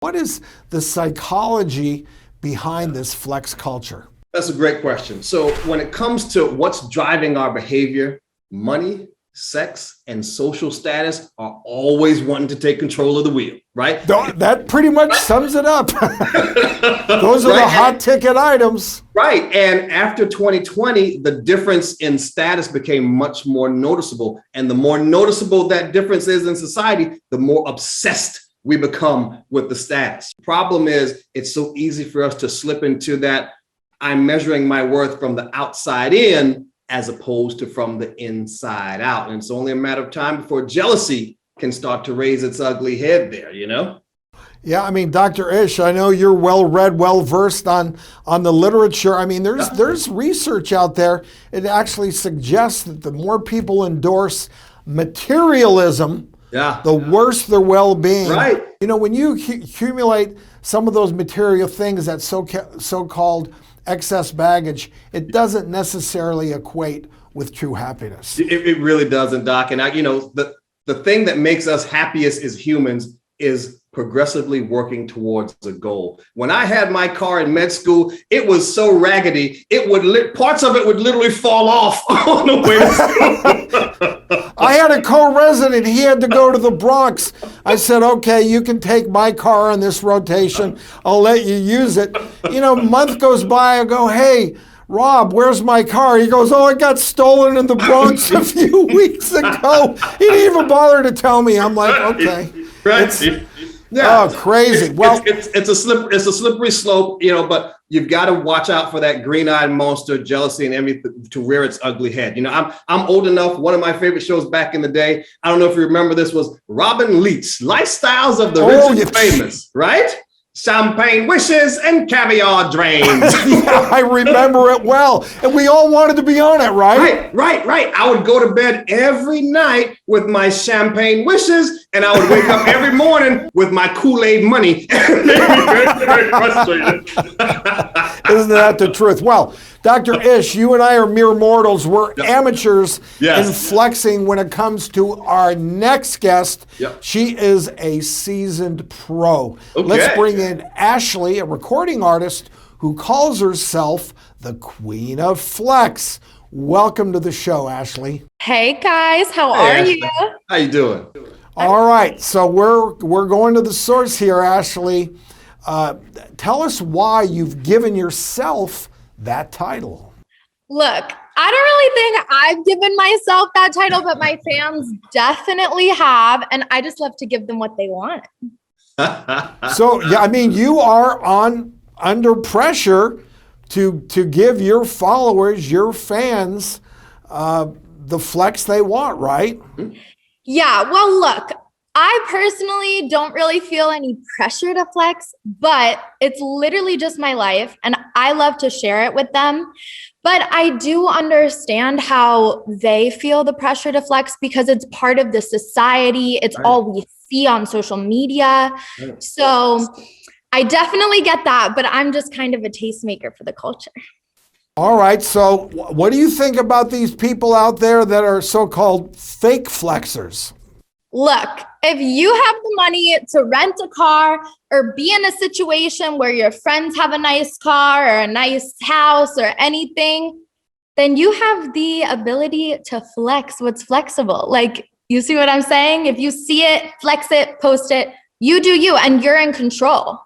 What is the psychology behind this flex culture? That's a great question. So when it comes to what's driving our behavior, money, sex, and social status are always wanting to take control of the wheel, right? That pretty much sums it up. Those are right? The hot ticket items. Right. And after 2020, the difference in status became much more noticeable. And the more noticeable that difference is in society, the more obsessed we become with the status. Problem is, it's so easy for us to slip into that I'm measuring my worth from the outside in as opposed to from the inside out. And it's only a matter of time before jealousy can start to raise its ugly head there, you know? Yeah, I mean, Dr. Ish, I know you're well-read, well-versed on the literature. I mean, there's research out there. It actually suggests that the more people endorse materialism, the worse their well-being. Right. You know, when you accumulate some of those material things, that so-called excess baggage, it doesn't necessarily equate with true happiness. It really doesn't, Doc. And the thing that makes us happiest as humans is progressively working towards a goal. When I had my car in med school, it was so raggedy, parts of it would literally fall off on the way to school. I had a co-resident, he had to go to the Bronx. I said, okay, you can take my car on this rotation. I'll let you use it. You know, a month goes by, I go, hey, Rob, where's my car? He goes, oh, it got stolen in the Bronx a few weeks ago. He didn't even bother to tell me. I'm like, okay. Right. Oh, crazy. It's a slippery slope, you know, but you've got to watch out for that green-eyed monster, jealousy, and Emmy to rear its ugly head. You know, I'm old enough. One of my favorite shows back in the day, I don't know if you remember this, was Robin Leach, Lifestyles of the Rich and Famous, right? Champagne wishes and caviar drains. Yeah, I remember it well. And we all wanted to be on it, right? Right. I would go to bed every night with my champagne wishes, and I would wake up every morning with my Kool-Aid money. Very frustrated. Isn't that the truth? Well, Dr. Ish, you and I are mere mortals. We're amateurs in flexing when it comes to our next guest. She is a seasoned pro. Okay. Let's bring in Ashley, a recording artist who calls herself the Queen of Flex. Welcome to the show, Ashley. Hey guys, how are you? How you doing? All right, so we're going to the source here, Ashley. Tell us why you've given yourself that title. Look, I don't really think I've given myself that title, but my fans definitely have, and I just love to give them what they want. So, yeah, I mean, you are under pressure to give your followers, your fans, the flex they want, right? Yeah, well, look, I personally don't really feel any pressure to flex, but it's literally just my life and I love to share it with them. But I do understand how they feel the pressure to flex because it's part of the society. It's all we see on social media. So I definitely get that, but I'm just kind of a tastemaker for the culture. All right. So what do you think about these people out there that are so-called fake flexers? Look, if you have the money to rent a car or be in a situation where your friends have a nice car or a nice house or anything, then you have the ability to flex what's flexible. Like, you see what I'm saying? If you see it, flex it, post it, you do you, and you're in control.